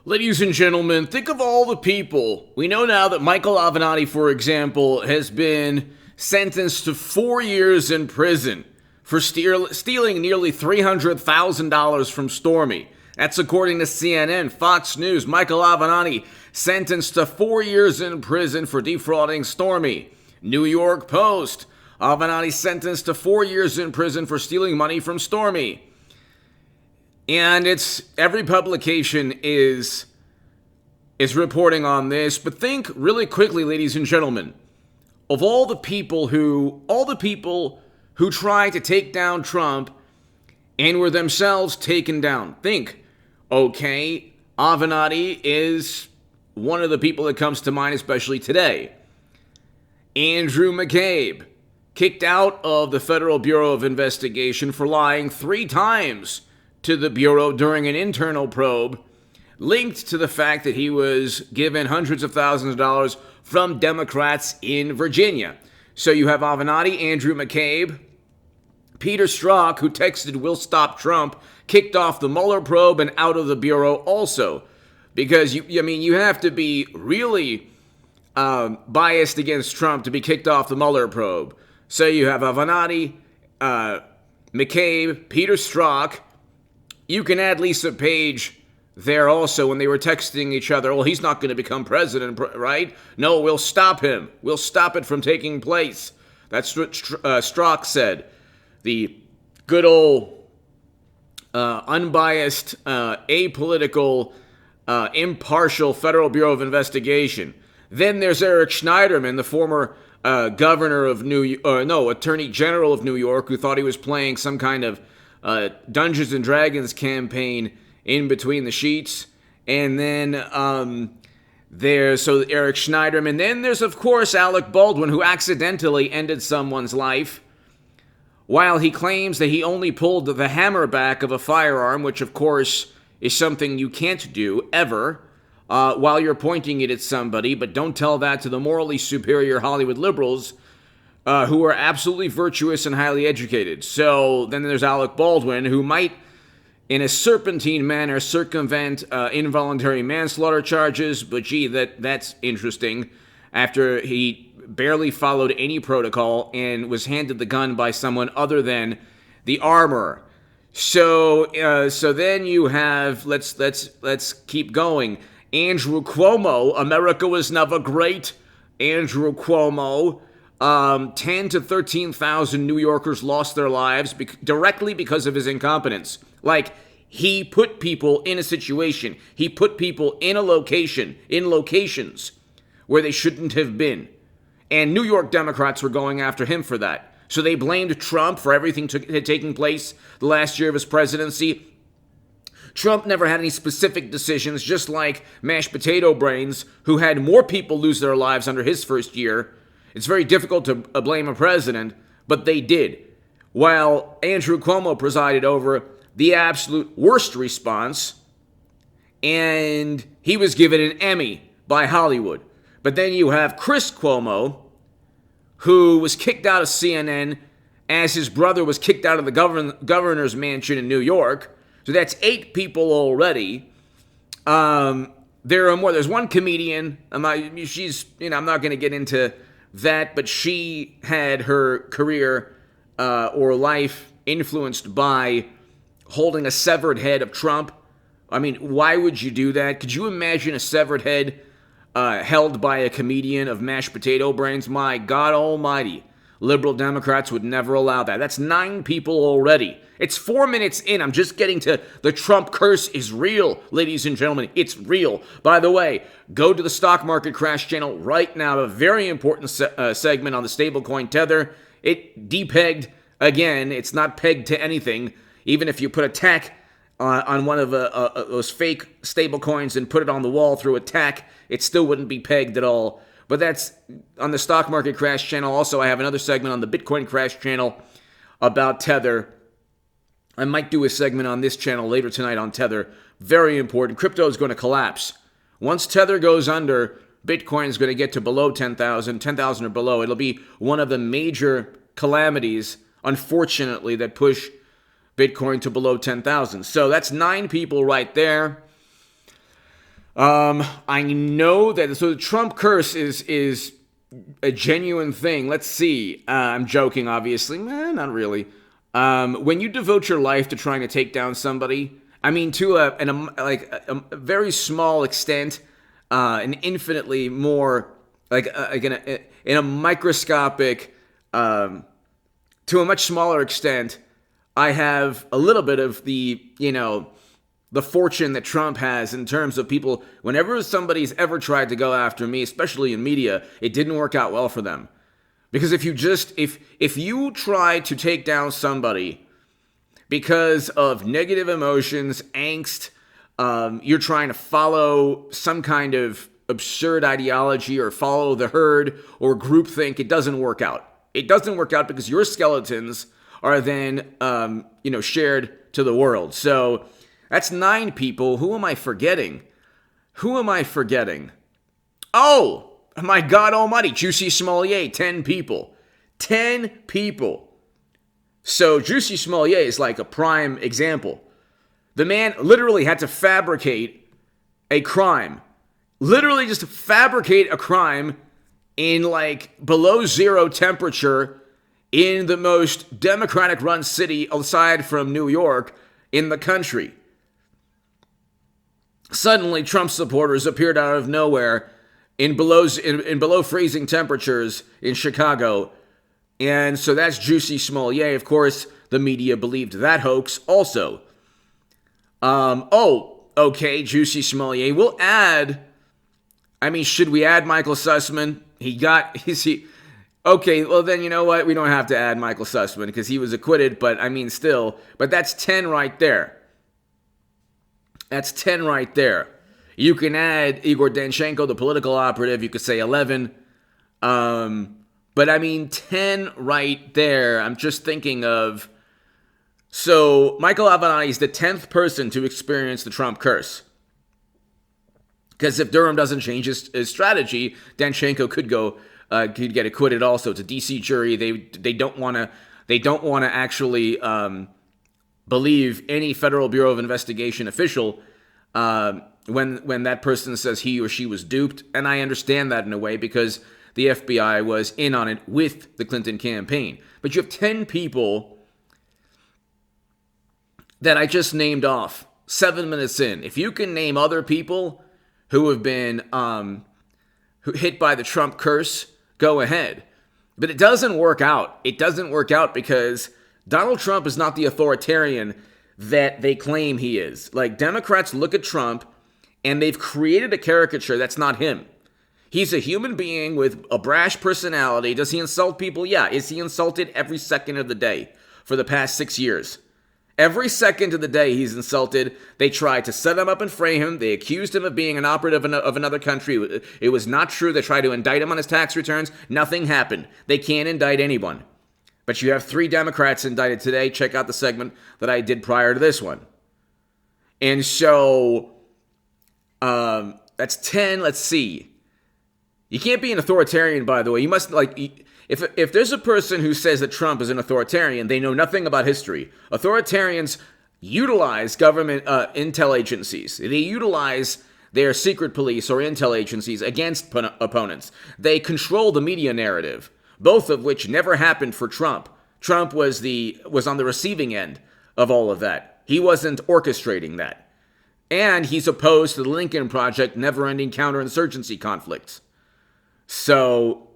Ladies and gentlemen, think of all the people. We know now that Michael Avenatti, for example, has been sentenced to 4 years in prison for stealing nearly $300,000 from Stormy. That's according to CNN, Fox News. Michael Avenatti sentenced to 4 years in prison for defrauding Stormy. New York Post. Avenatti sentenced to 4 years in prison for stealing money from Stormy. And it's every publication is reporting on this. But think really quickly, ladies and gentlemen, of all the people who tried to take down Trump and were themselves taken down. Think, okay, Avenatti is one of the people that comes to mind, especially today. Andrew McCabe, kicked out of the Federal Bureau of Investigation for lying 3 times to the Bureau during an internal probe, linked to the fact that he was given hundreds of thousands of dollars from Democrats in Virginia. So you have Avenatti, Andrew McCabe, Peter Strzok, who texted "We'll stop Trump," kicked off the Mueller probe and out of the Bureau also. Because, you have to be really biased against Trump to be kicked off the Mueller probe. So you have Avenatti, McCabe, Peter Strzok. You can add Lisa Page there also when they were texting each other. Well, he's not going to become president, right? No, we'll stop him. We'll stop it from taking place. That's what Strzok said. The good old unbiased, apolitical, impartial Federal Bureau of Investigation. Then there's Eric Schneiderman, the former Attorney General of New York, who thought he was playing some kind of Dungeons and Dragons campaign in between the sheets. And then there's Eric Schneiderman. Then there's, of course, Alec Baldwin, who accidentally ended someone's life while he claims that he only pulled the hammer back of a firearm, which, of course, is something you can't do ever while you're pointing it at somebody. But don't tell that to the morally superior Hollywood liberals who are absolutely virtuous and highly educated. So then there's Alec Baldwin, who might, in a serpentine manner, circumvent involuntary manslaughter charges. But gee, that's interesting. After he barely followed any protocol and was handed the gun by someone other than the armorer. So then you have, let's keep going. Andrew Cuomo, America was never great. Andrew Cuomo, 10 to 13,000 New Yorkers lost their lives directly because of his incompetence. Like, he put people in a situation. He put people in locations where they shouldn't have been. And New York Democrats were going after him for that. So they blamed Trump for everything had taken place the last year of his presidency. Trump never had any specific decisions, just like Mashed Potato Brains, who had more people lose their lives under his first year. It's very difficult to blame a president, but they did. While Andrew Cuomo presided over the absolute worst response, and he was given an Emmy by Hollywood. But then you have Chris Cuomo, who was kicked out of CNN as his brother was kicked out of the governor's mansion in New York. So that's 8 people already. There are more. There's one comedian. I'm not going to get into that, but she had her career or life influenced by holding a severed head of Trump. I mean, why would you do that? Could you imagine a severed head held by a comedian of Mashed Potato Brains? My God almighty. Liberal Democrats would never allow that. That's 9 people already. It's 4 minutes in. I'm just getting to the Trump curse is real, ladies and gentlemen. It's real. By the way, go to the Stock Market Crash channel right now. A very important segment on the stablecoin Tether. It depegged again. It's not pegged to anything. Even if you put a tack on one of those fake stablecoins and put it on the wall through a tack, it still wouldn't be pegged at all. But that's on the Stock Market Crash channel. Also, I have another segment on the Bitcoin Crash channel about Tether. I might do a segment on this channel later tonight on Tether. Very important. Crypto is going to collapse. Once Tether goes under, Bitcoin is going to get to below 10,000 or below. It'll be one of the major calamities, unfortunately, that push Bitcoin to below 10,000. So that's 9 people right there. I know that, so the Trump curse is a genuine thing. Let's see. I'm joking, obviously. Not really. When you devote your life to trying to take down somebody, I mean, to a very small extent, an infinitely more in a microscopic, to a much smaller extent, I have a little bit of the fortune that Trump has in terms of people. Whenever somebody's ever tried to go after me, especially in media, it didn't work out well for them. Because if you try to take down somebody because of negative emotions, angst, you're trying to follow some kind of absurd ideology or follow the herd or groupthink, it doesn't work out. It doesn't work out because your skeletons are then, shared to the world. So that's 9 people. Who am I forgetting? Oh, my God almighty. Juicy Smollett, 10 people. 10 people. So Juicy Smollett is like a prime example. The man literally had to fabricate a crime. Literally just fabricate a crime in below zero temperature in the most Democratic run city aside from New York in the country. Suddenly, Trump supporters appeared out of nowhere in below freezing temperatures in Chicago. And so that's Juicy Smollett. Of course, the media believed that hoax also. Okay, Juicy Smollett. We'll add, should we add Michael Sussman? Okay, well then, you know what? We don't have to add Michael Sussman because he was acquitted, but that's 10 right there. That's 10 right there. You can add Igor Danchenko, the political operative. You could say 11. But 10 right there. I'm just thinking of... So, Michael Avenatti is the 10th person to experience the Trump curse. Because if Durham doesn't change his strategy, Danchenko could get acquitted also. It's a DC jury. They don't want to actually believe any Federal Bureau of Investigation official when that person says he or she was duped. And I understand that in a way because the FBI was in on it with the Clinton campaign. But you have 10 people that I just named off 7 minutes in. If you can name other people who have been hit by the Trump curse, go ahead. But it doesn't work out. It doesn't work out because Donald Trump is not the authoritarian that they claim he is. Democrats look at Trump and they've created a caricature that's not him. He's a human being with a brash personality. Does he insult people? Yeah. Is he insulted every second of the day for the past 6 years? Every second of the day he's insulted. They tried to set him up and frame him. They accused him of being an operative of another country. It was not true. They tried to indict him on his tax returns. Nothing happened. They can't indict anyone. But you have 3 Democrats indicted today. Check out the segment that I did prior to this one. And so, that's 10. Let's see. You can't be an authoritarian, by the way. You must, if there's a person who says that Trump is an authoritarian, they know nothing about history. Authoritarians utilize government intel agencies. They utilize their secret police or intel agencies against opponents. They control the media narrative, both of which never happened for Trump. Trump was on the receiving end of all of that. He wasn't orchestrating that. And he's opposed to the Lincoln Project, never-ending counterinsurgency conflicts. So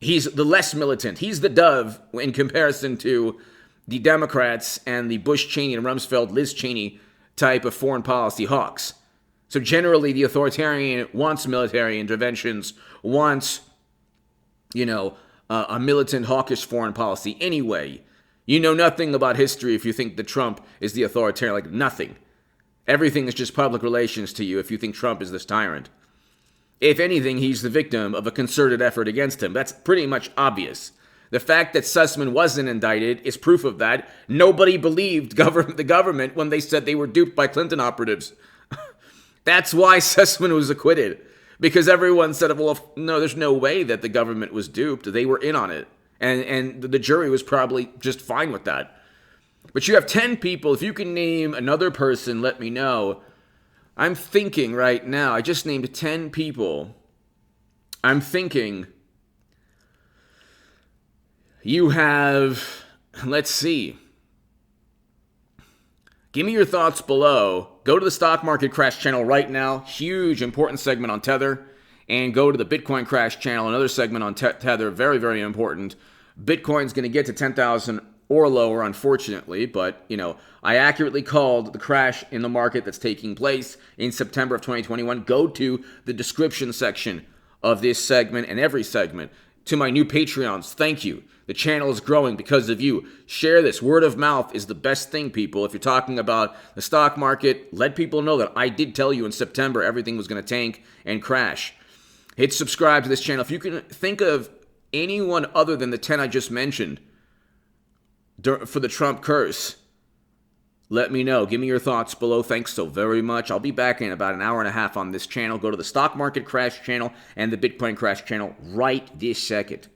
he's the less militant. He's the dove in comparison to the Democrats and the Bush, Cheney, and Rumsfeld, Liz Cheney type of foreign policy hawks. So generally, the authoritarian wants military interventions, wants, a militant, hawkish foreign policy. Anyway, you know nothing about history if you think that Trump is the authoritarian, nothing. Everything is just public relations to you if you think Trump is this tyrant. If anything, he's the victim of a concerted effort against him. That's pretty much obvious. The fact that Sussman wasn't indicted is proof of that. Nobody believed the government when they said they were duped by Clinton operatives. That's why Sussman was acquitted. Because everyone said, well, no, there's no way that the government was duped. They were in on it. And the jury was probably just fine with that. But you have 10 people. If you can name another person, let me know. I'm thinking right now, I just named 10 people. I'm thinking you have, let's see. Give me your thoughts below. Go to the stock market crash channel right now. Huge, important segment on Tether. And go to the Bitcoin crash channel, another segment on Tether. Very, very important. Bitcoin's going to get to 10,000 or lower, unfortunately. But, I accurately called the crash in the market that's taking place in September of 2021. Go to the description section of this segment and every segment. To my new Patreons, thank you. The channel is growing because of you. Share this. Word of mouth is the best thing, people. If you're talking about the stock market, let people know that I did tell you in September everything was going to tank and crash. Hit subscribe to this channel. If you can think of anyone other than the 10 I just mentioned for the Trump curse, let me know. Give me your thoughts below. Thanks so very much. I'll be back in about an hour and a half on this channel. Go to the stock market crash channel and the Bitcoin crash channel right this second.